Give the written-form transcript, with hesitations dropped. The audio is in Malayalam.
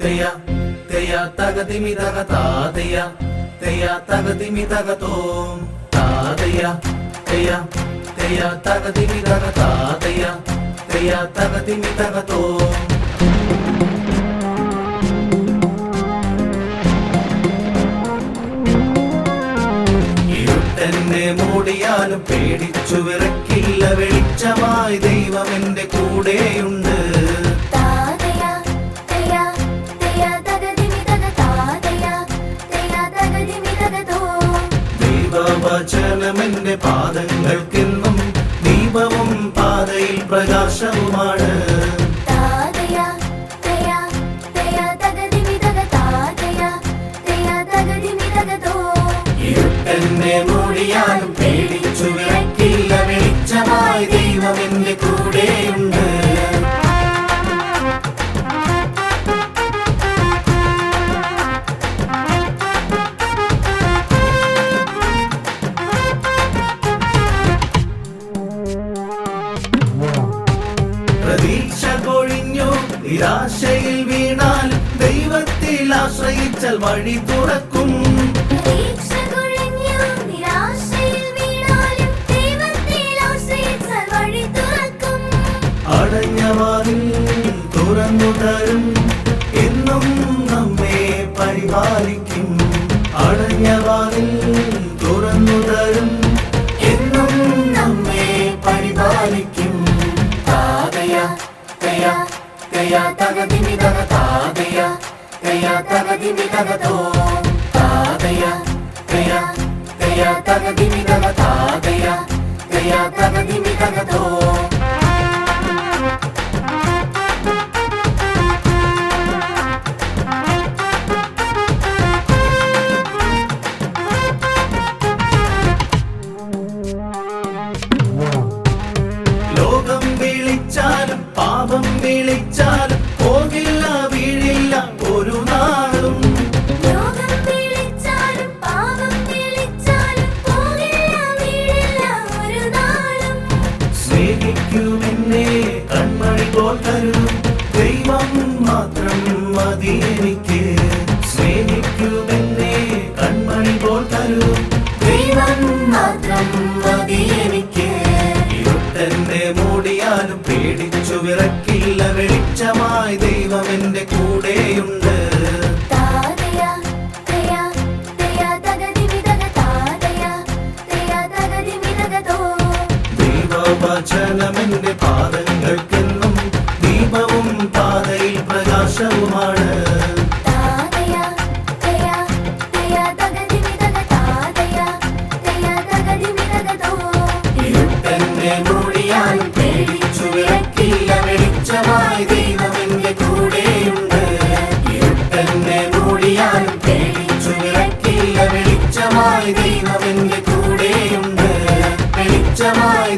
തെയ തെയ തകതിമി തക താതയ തെയ തകതിമി തക തോം താതയ തെയ തെയ തകതിമി തക താതയ തെയ തകതിമി തക തോം. ഇരുട്ടെന്നെ മൂടിയാലും പേടിച്ചു വിറക്കില്ല, വെളിച്ചമായി ദൈവം എന്റെ കൂടെയുണ്ട്. ദൈവവചനമെന്റെ പാദങ്ങൾക്കെന്നും ദീപവും പാതയിൽ പ്രകാശവുമാണ്. ഇരുട്ടെന്നെ മൂടിയാലും പേടിച്ചു വിറക്കില്ല, വെളിച്ചമായി ദൈവം എന്റെ കൂടെയുണ്ട്. പ്രതീക്ഷ കൊഴിഞ്ഞു നിരാശയിൽ വീണാൽ ദൈവത്തിൽ ആശ്രയിച്ചാൽ വഴി തുറക്കും. അടഞ്ഞ വാതിൽ തുറന്നു തരും, എന്നും നമ്മെ പരിപാലിക്കും. അടഞ്ഞ വാതിൽ തുറന്നു തരും, എന്നും നമ്മെ പരിപാലിക്കും. താതയ തെയ തെയ തകതിമി തക താതയ തെയ തകതിമി തക തോം താതയ തെയ തെയ തകതിമി തക താതയ തെയ തകതിമി തക തോം. ലോകം വിളിച്ചാലും പാപം വിളിച്ചാലും പോകില്ല, വീഴില്ല ഒരു നാളും. സ്നേഹിക്കുമെന്നെ കൺമണി പോൽ കരുതും, ദൈവം മാത്രം മതി എനിക്ക്. സ്നേഹിക്കുമെന്നെ കൺമണി പോൽ കരുതും, ദൈവം മാത്രം മതി എനിക്ക്. ഇരുട്ടെന്നെ മൂടിയാലും പേടിച്ചു വിറക്കില്ല, വെളിച്ചമായി ദൈവം എന്റെ കൂടെയുണ്ട്. ദൈവവചനമെന്റെ പാദങ്ങൾക്കെന്നും ദീപവും പാതയിൽ പ്രകാശവുമാണ്. ഇരുട്ടെന്നെ മൂടിയാലും പേടിച്ചു വിറക്കില്ല, വെളിച്ചമായി ദൈവം എന്റെ കൂടെയുണ്ട്. ഇരുട്ടെന്നെ മൂടിയാലും പേടിച്ചു വിറക്കില്ല, വെളിച്ചമായി ദൈവം എന്റെ കൂടെയുണ്ട്. വെളിച്ചമായി